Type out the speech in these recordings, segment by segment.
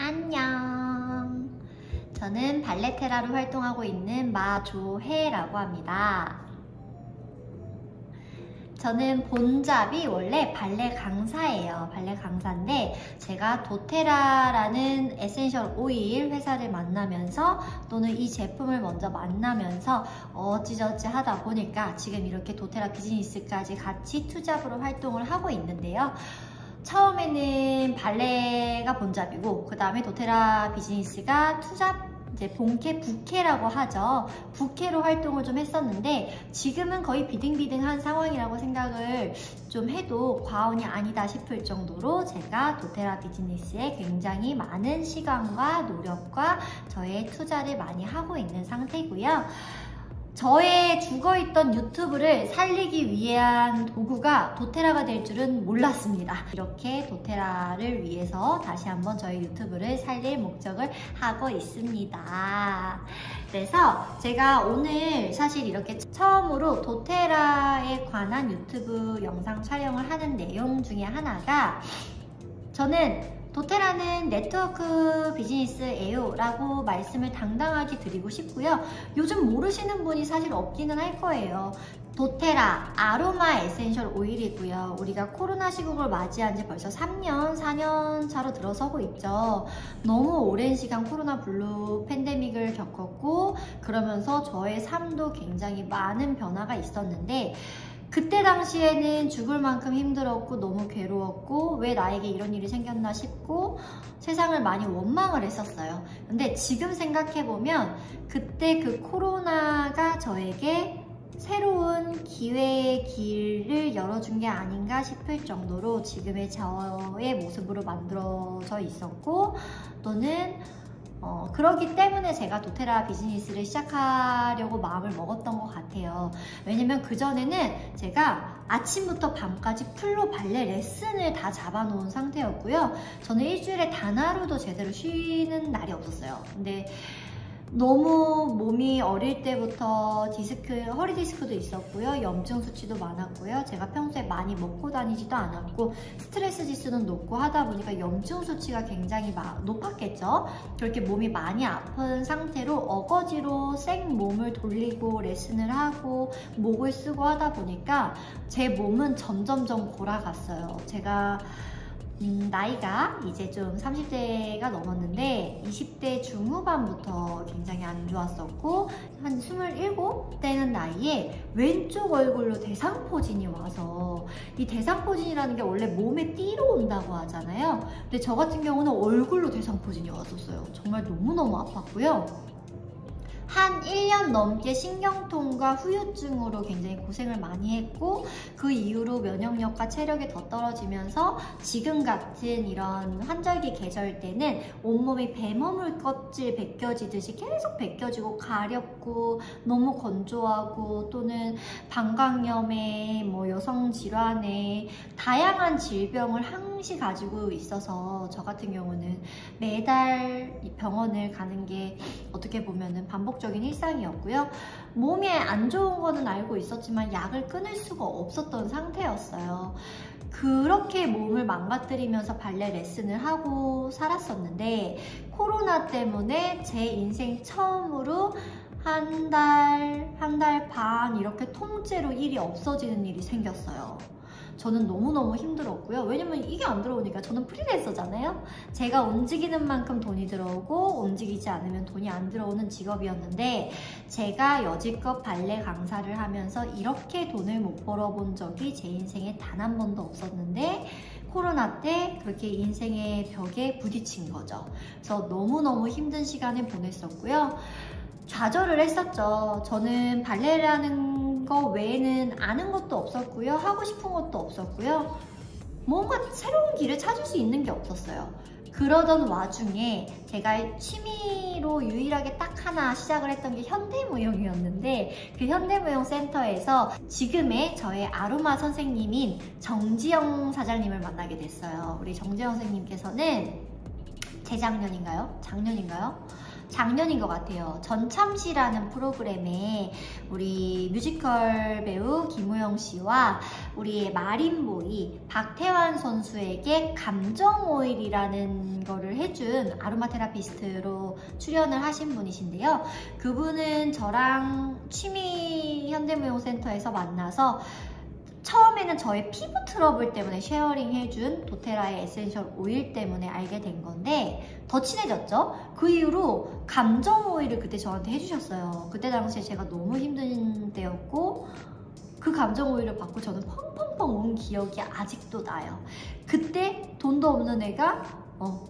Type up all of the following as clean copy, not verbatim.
안녕. 저는 발레테라로 활동하고 있는 마조혜라고 합니다. 저는 본잡이 원래 발레 강사예요. 발레 강사인데 제가 도테라라는 에센셜 오일 회사를 만나면서 또는 이 제품을 먼저 만나면서 어찌저찌 하다 보니까 지금 이렇게 도테라 비즈니스까지 같이 투잡으로 활동을 하고 있는데요. 처음에는 발레가 본잡이고 그 다음에 도테라 비즈니스가 투잡 이제 본캐, 부캐라고 하죠. 부캐로 활동을 좀 했었는데 지금은 거의 비등비등한 상황이라고 생각을 좀 해도 과언이 아니다 싶을 정도로 제가 도테라 비즈니스에 굉장히 많은 시간과 노력과 저의 투자를 많이 하고 있는 상태고요. 저의 죽어있던 유튜브를 살리기 위한 도구가 도테라가 될 줄은 몰랐습니다. 이렇게 도테라를 위해서 다시 한번 저희 유튜브를 살릴 목적을 하고 있습니다. 그래서 제가 오늘 사실 이렇게 처음으로 도테라에 관한 유튜브 영상 촬영을 하는 내용 중에 하나가 저는 도테라는 네트워크 비즈니스예요 라고 말씀을 당당하게 드리고 싶고요. 요즘 모르시는 분이 사실 없기는 할 거예요. 도테라 아로마 에센셜 오일이고요. 우리가 코로나 시국을 맞이한 지 벌써 3년, 4년 차로 들어서고 있죠. 너무 오랜 시간 코로나 블루 팬데믹을 겪었고 그러면서 저의 삶도 굉장히 많은 변화가 있었는데 그때 당시에는 죽을 만큼 힘들었고 너무 괴로웠고 왜 나에게 이런 일이 생겼나 싶고 세상을 많이 원망을 했었어요. 근데 지금 생각해보면 그때 그 코로나가 저에게 새로운 기회의 길을 열어준 게 아닌가 싶을 정도로 지금의 저의 모습으로 만들어져 있었고 또는 그러기 때문에 제가 도테라 비즈니스를 시작하려고 마음을 먹었던 것 같아요. 왜냐면 그전에는 제가 아침부터 밤까지 풀로 발레 레슨을 다 잡아놓은 상태였고요. 저는 일주일에 단 하루도 제대로 쉬는 날이 없었어요. 근데 너무 몸이 어릴 때부터 허리 디스크도 있었고요. 염증 수치도 많았고요. 제가 평소에 많이 먹고 다니지도 않았고 스트레스 지수는 높고 하다 보니까 염증 수치가 굉장히 높았겠죠. 그렇게 몸이 많이 아픈 상태로 어거지로 생 몸을 돌리고 레슨을 하고 목을 쓰고 하다 보니까 제 몸은 점점점 골아갔어요. 제가 나이가 이제 좀 30대가 넘었는데 20대 중후반부터 굉장히 안 좋았었고 한 27 되는 나이에 왼쪽 얼굴로 대상포진이 와서 이 대상포진이라는 게 원래 몸에 띠로 온다고 하잖아요. 근데 저 같은 경우는 얼굴로 대상포진이 왔었어요. 정말 너무너무 아팠고요. 한 1년 넘게 신경통과 후유증으로 굉장히 고생을 많이 했고 그 이후로 면역력과 체력이 더 떨어지면서 지금 같은 이런 환절기 계절 때는 온몸이 뱀어물 껍질 벗겨지듯이 계속 벗겨지고 가렵고 너무 건조하고 또는 방광염에 여성 질환에 다양한 질병을 항시 가지고 있어서 저 같은 경우는 매달 병원을 가는 게 어떻게 보면은 반복적인 일상이었고요. 몸에 안 좋은 거는 알고 있었지만 약을 끊을 수가 없었던 상태였어요. 그렇게 몸을 망가뜨리면서 발레 레슨을 하고 살았었는데 코로나 때문에 제 인생 처음으로 한 달 반 이렇게 통째로 일이 없어지는 일이 생겼어요. 저는 너무너무 힘들었고요. 왜냐면 이게 안 들어오니까 저는 프리랜서잖아요. 제가 움직이는 만큼 돈이 들어오고 움직이지 않으면 돈이 안 들어오는 직업이었는데 제가 여지껏 발레 강사를 하면서 이렇게 돈을 못 벌어본 적이 제 인생에 단 한 번도 없었는데 코로나 때 그렇게 인생의 벽에 부딪힌 거죠. 그래서 너무너무 힘든 시간을 보냈었고요. 좌절을 했었죠. 저는 발레라는 거 외에는 아는 것도 없었고요. 하고 싶은 것도 없었고요. 뭔가 새로운 길을 찾을 수 있는 게 없었어요. 그러던 와중에 제가 취미로 유일하게 딱 하나 시작을 했던 게 현대무용이었는데 그 현대무용센터에서 지금의 저의 아로마 선생님인 정지영 사장님을 만나게 됐어요. 우리 정지영 선생님께서는 재작년인가요? 작년인가요? 작년인 것 같아요. 전참시라는 프로그램에 우리 뮤지컬 배우 김우영 씨와 우리의 마린보이 박태환 선수에게 감정 오일이라는 거를 해준 아로마 테라피스트로 출연을 하신 분이신데요. 그분은 저랑 취미 현대무용센터에서 만나서 처음에는 저의 피부 트러블 때문에 쉐어링 해준 도테라의 에센셜 오일 때문에 알게 된 건데 더 친해졌죠? 그 이후로 감정 오일을 그때 저한테 해주셨어요. 그때 당시에 제가 너무 힘든 때였고 그 감정 오일을 받고 저는 펑펑펑 운 기억이 아직도 나요. 그때 돈도 없는 애가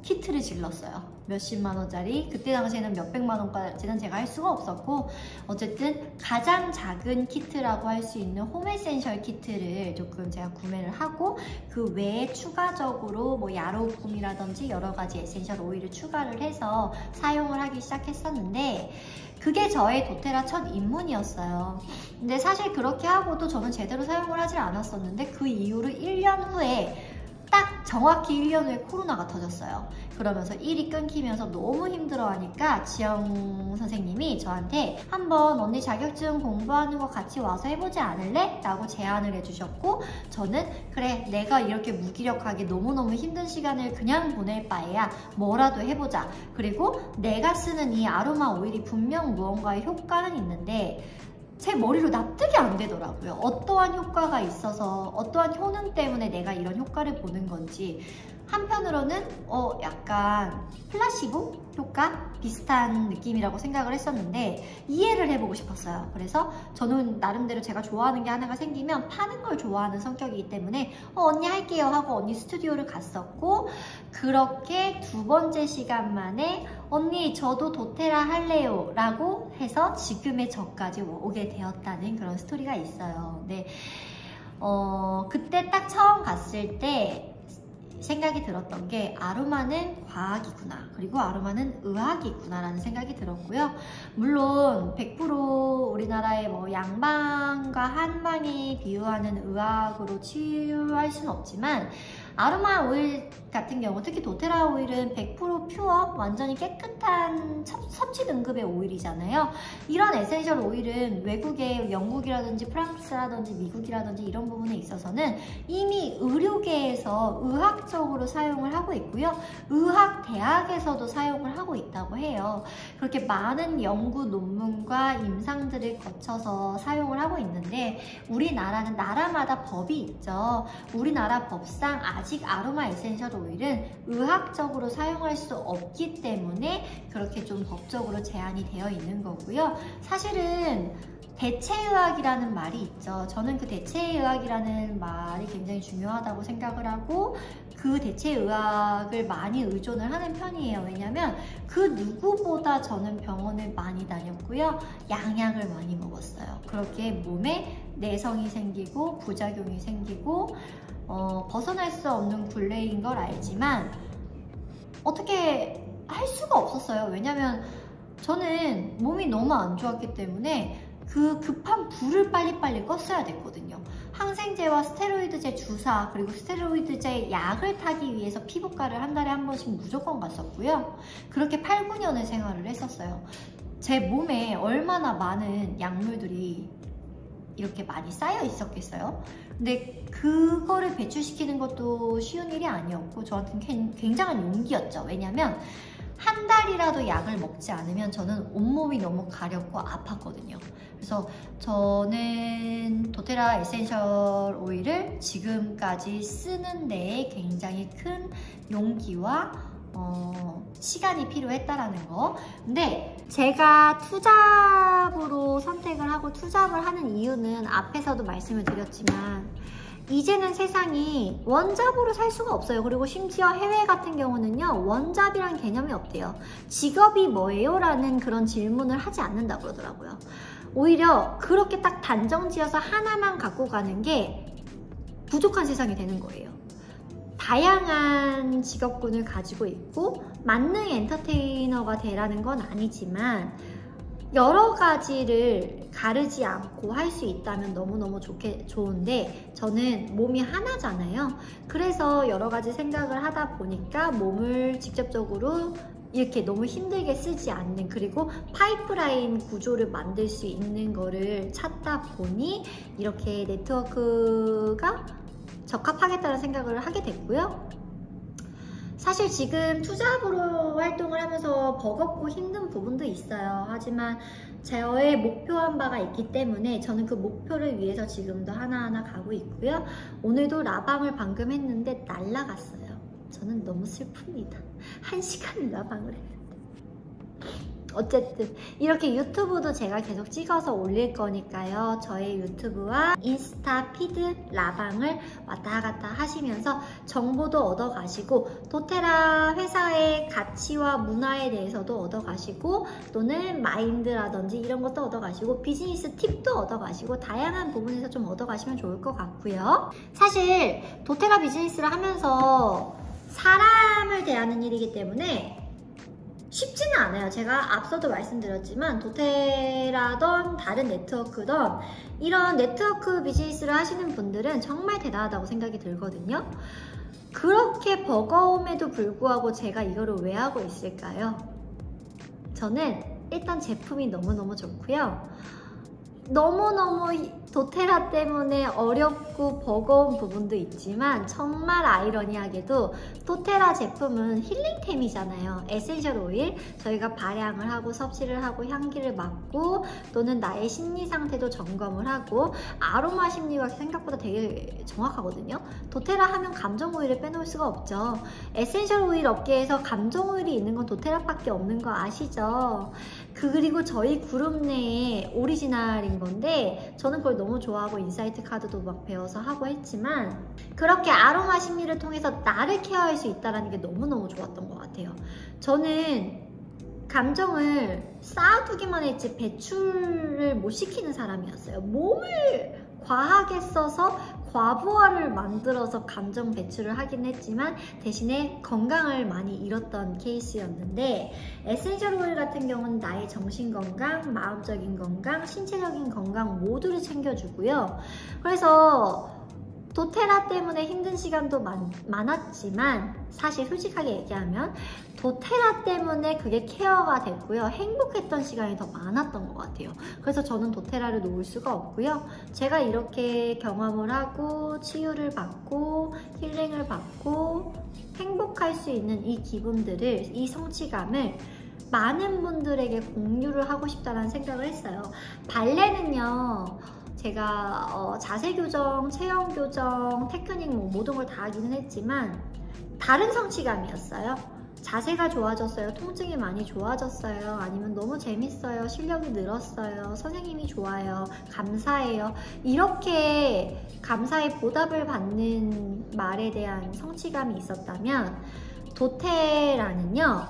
키트를 질렀어요. 몇십만 원짜리. 그때 당시에는 몇백만 원까지는 제가 할 수가 없었고 어쨌든 가장 작은 키트라고 할 수 있는 홈 에센셜 키트를 조금 제가 구매를 하고 그 외에 추가적으로 뭐 야로움이라든지 여러 가지 에센셜 오일을 추가를 해서 사용을 하기 시작했었는데 그게 저의 도테라 첫 입문이었어요. 근데 사실 그렇게 하고도 저는 제대로 사용을 하질 않았었는데 그 이후로 1년 후에 딱 정확히 1년 후에 코로나가 터졌어요. 그러면서 일이 끊기면서 너무 힘들어하니까 지영 선생님이 저한테 한번 언니 자격증 공부하는 거 같이 와서 해보지 않을래? 라고 제안을 해주셨고 저는 그래 내가 이렇게 무기력하게 너무너무 힘든 시간을 그냥 보낼 바에야 뭐라도 해보자. 그리고 내가 쓰는 이 아로마 오일이 분명 무언가의 효과는 있는데 제 머리로 납득이 안 되더라고요. 어떠한 효과가 있어서 어떠한 효능 때문에 내가 이런 효과를 보는 건지 한편으로는 약간 플라시보 효과 비슷한 느낌이라고 생각을 했었는데 이해를 해보고 싶었어요. 그래서 저는 나름대로 제가 좋아하는 게 하나가 생기면 파는 걸 좋아하는 성격이기 때문에 언니 할게요 하고 언니 스튜디오를 갔었고 그렇게 두 번째 시간 만에 언니 저도 도테라 할래요 라고 해서 지금의 저까지 오게 되었다는 그런 스토리가 있어요. 근데 그때 딱 처음 갔을 때 생각이 들었던 게 아로마는 과학이구나 그리고 아로마는 의학이구나 라는 생각이 들었고요. 물론 100% 우리나라의 뭐 양방과 한방이 비유하는 의학으로 치유할 수는 없지만 아로마 오일 같은 경우 특히 도테라 오일은 100% 퓨어 완전히 깨끗한 섭취 등급의 오일이잖아요. 이런 에센셜 오일은 외국의 영국이라든지 프랑스라든지 미국이라든지 이런 부분에 있어서는 이미 의료계에서 의학적으로 사용을 하고 있고요. 의학대학에서도 사용을 하고 있다고 해요. 그렇게 많은 연구 논문과 임상들을 거쳐서 사용을 하고 있는데 우리나라는 나라마다 법이 있죠. 우리나라 법상 아직 아로마 에센셜 오일은 의학적으로 사용할 수 없기 때문에 그렇게 좀 법적으로 제한이 되어 있는 거고요. 사실은 대체의학이라는 말이 있죠. 저는 그 대체의학이라는 말이 굉장히 중요하다고 생각을 하고 그 대체의학을 많이 의존을 하는 편이에요. 왜냐면 그 누구보다 저는 병원을 많이 다녔고요. 양약을 많이 먹었어요. 그렇게 몸에 내성이 생기고 부작용이 생기고 벗어날 수 없는 굴레인 걸 알지만 어떻게 할 수가 없었어요. 왜냐면 저는 몸이 너무 안 좋았기 때문에 그 급한 불을 빨리빨리 껐어야 됐거든요. 항생제와 스테로이드제 주사 그리고 스테로이드제 약을 타기 위해서 피부과를 한 달에 한 번씩 무조건 갔었고요. 그렇게 8, 9년을 생활을 했었어요. 제 몸에 얼마나 많은 약물들이 이렇게 많이 쌓여 있었겠어요? 근데 그거를 배출시키는 것도 쉬운 일이 아니었고 저한테는 굉장한 용기였죠. 왜냐면 한 달이라도 약을 먹지 않으면 저는 온몸이 너무 가렵고 아팠거든요. 그래서 저는 도테라 에센셜 오일을 지금까지 쓰는 데에 굉장히 큰 용기와 시간이 필요했다라는 거. 근데 제가 투잡으로 선택을 하고 투잡을 하는 이유는 앞에서도 말씀을 드렸지만 이제는 세상이 원잡으로 살 수가 없어요. 그리고 심지어 해외 같은 경우는요 원잡이란 개념이 없대요. 직업이 뭐예요? 라는 그런 질문을 하지 않는다고 그러더라고요. 오히려 그렇게 딱 단정 지어서 하나만 갖고 가는 게 부족한 세상이 되는 거예요. 다양한 직업군을 가지고 있고 만능 엔터테이너가 되라는 건 아니지만 여러 가지를 가르지 않고 할 수 있다면 너무너무 좋은데 저는 몸이 하나잖아요. 그래서 여러 가지 생각을 하다 보니까 몸을 직접적으로 이렇게 너무 힘들게 쓰지 않는, 그리고 파이프라인 구조를 만들 수 있는 거를 찾다 보니 이렇게 네트워크가 적합하겠다는 생각을 하게 됐고요. 사실 지금 투잡으로 활동을 하면서 버겁고 힘든 부분도 있어요. 하지만 저의 목표한 바가 있기 때문에 저는 그 목표를 위해서 지금도 하나하나 가고 있고요. 오늘도 라방을 방금 했는데 날라갔어요. 저는 너무 슬픕니다. 1시간을 라방을 했는데. 어쨌든 이렇게 유튜브도 제가 계속 찍어서 올릴 거니까요. 저의 유튜브와 인스타 피드 라방을 왔다 갔다 하시면서 정보도 얻어가시고 도테라 회사의 가치와 문화에 대해서도 얻어가시고 또는 마인드라든지 이런 것도 얻어가시고 비즈니스 팁도 얻어가시고 다양한 부분에서 좀 얻어가시면 좋을 것 같고요. 사실 도테라 비즈니스를 하면서 사람을 대하는 일이기 때문에 쉽지는 않아요. 제가 앞서도 말씀드렸지만 도테라던 다른 네트워크던 이런 네트워크 비즈니스를 하시는 분들은 정말 대단하다고 생각이 들거든요. 그렇게 버거움에도 불구하고 제가 이거를 왜 하고 있을까요? 저는 일단 제품이 너무너무 좋고요. 너무너무 도테라 때문에 어렵고 버거운 부분도 있지만 정말 아이러니하게도 도테라 제품은 힐링템이잖아요. 에센셜 오일, 저희가 발향을 하고 섭취를 하고 향기를 맡고 또는 나의 심리 상태도 점검을 하고 아로마 심리가 생각보다 되게 정확하거든요. 도테라 하면 감정 오일을 빼놓을 수가 없죠. 에센셜 오일 업계에서 감정 오일이 있는 건 도테라밖에 없는 거 아시죠? 그리고 저희 그룹 내에 오리지널인 건데 저는 그걸 너무 좋아하고 인사이트 카드도 막 배워서 하고 했지만 그렇게 아로마 심리를 통해서 나를 케어할 수 있다는 게 너무너무 좋았던 것 같아요. 저는 감정을 쌓아두기만 했지 배출을 못 시키는 사람이었어요. 몸을 과하게 써서 과부하를 만들어서 감정 배출을 하긴 했지만 대신에 건강을 많이 잃었던 케이스였는데 에센셜 오일 같은 경우는 나의 정신건강, 마음적인 건강, 신체적인 건강 모두를 챙겨주고요. 그래서 도테라 때문에 힘든 시간도 많았지만 사실 솔직하게 얘기하면 도테라 때문에 그게 케어가 됐고요. 행복했던 시간이 더 많았던 것 같아요. 그래서 저는 도테라를 놓을 수가 없고요. 제가 이렇게 경험을 하고 치유를 받고 힐링을 받고 행복할 수 있는 이 기분들을, 이 성취감을 많은 분들에게 공유를 하고 싶다는 생각을 했어요. 발레는요. 제가 자세 교정, 체형 교정, 테크닉 모든 걸 다 하기는 했지만 다른 성취감이었어요. 자세가 좋아졌어요. 통증이 많이 좋아졌어요. 아니면 너무 재밌어요. 실력이 늘었어요. 선생님이 좋아요. 감사해요. 이렇게 감사의 보답을 받는 말에 대한 성취감이 있었다면 도테라는요.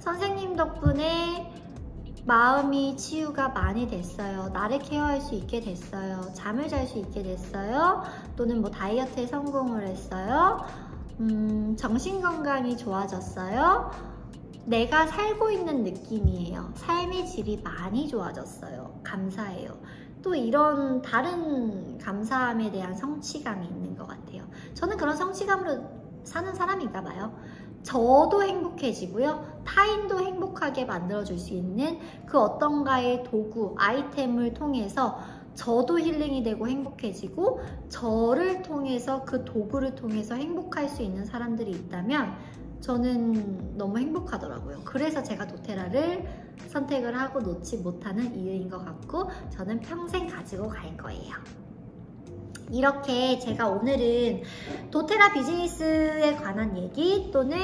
선생님 덕분에 마음이 치유가 많이 됐어요. 나를 케어할 수 있게 됐어요. 잠을 잘 수 있게 됐어요. 또는 뭐 다이어트에 성공을 했어요. 정신건강이 좋아졌어요. 내가 살고 있는 느낌이에요. 삶의 질이 많이 좋아졌어요. 감사해요. 또 이런 다른 감사함에 대한 성취감이 있는 것 같아요. 저는 그런 성취감으로 사는 사람인가 봐요. 저도 행복해지고요. 타인도 행복하게 만들어줄 수 있는 그 어떤가의 도구, 아이템을 통해서 저도 힐링이 되고 행복해지고 저를 통해서 그 도구를 통해서 행복할 수 있는 사람들이 있다면 저는 너무 행복하더라고요. 그래서 제가 도테라를 선택을 하고 놓지 못하는 이유인 것 같고 저는 평생 가지고 갈 거예요. 이렇게 제가 오늘은 도테라 비즈니스에 관한 얘기 또는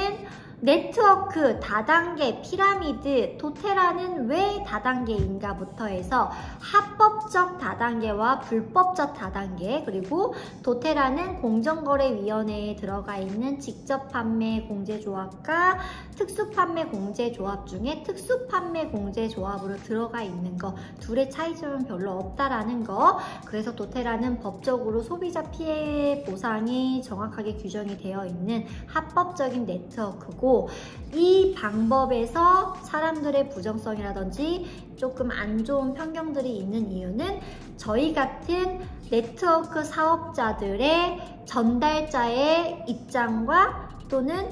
네트워크, 다단계, 피라미드, 도테라는 왜 다단계인가 부터 해서 합법적 다단계와 불법적 다단계, 그리고 도테라는 공정거래위원회에 들어가 있는 직접판매 공제조합과 특수판매 공제조합 중에 특수판매 공제조합으로 들어가 있는 거, 둘의 차이점은 별로 없다라는 거. 그래서 도테라는 법적으로 소비자 피해 보상이 정확하게 규정이 되어 있는 합법적인 네트워크고 있고, 이 방법에서 사람들의 부정성이라든지 조금 안 좋은 편견들이 있는 이유는 저희 같은 네트워크 사업자들의 전달자의 입장과 또는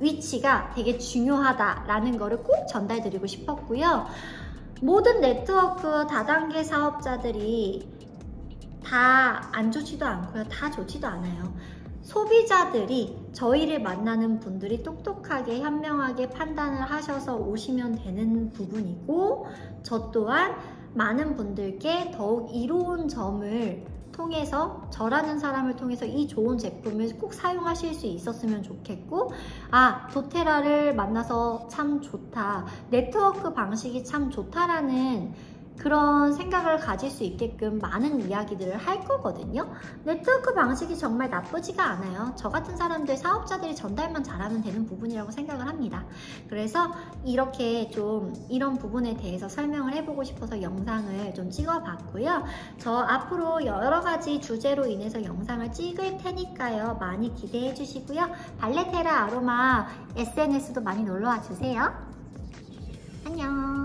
위치가 되게 중요하다라는 거를 꼭 전달드리고 싶었고요. 모든 네트워크 다단계 사업자들이 다 안 좋지도 않고요. 다 좋지도 않아요. 소비자들이, 저희를 만나는 분들이 똑똑하게 현명하게 판단을 하셔서 오시면 되는 부분이고, 저 또한 많은 분들께 더욱 이로운 점을 통해서, 저라는 사람을 통해서 이 좋은 제품을 꼭 사용하실 수 있었으면 좋겠고, 아, 도테라를 만나서 참 좋다, 네트워크 방식이 참 좋다라는 그런 생각을 가질 수 있게끔 많은 이야기들을 할 거거든요. 네트워크 방식이 정말 나쁘지가 않아요. 저 같은 사람들, 사업자들이 전달만 잘하면 되는 부분이라고 생각을 합니다. 그래서 이렇게 좀 이런 부분에 대해서 설명을 해보고 싶어서 영상을 좀 찍어봤고요. 저 앞으로 여러 가지 주제로 인해서 영상을 찍을 테니까요. 많이 기대해 주시고요. 발레테라 아로마 SNS도 많이 놀러와 주세요. 안녕.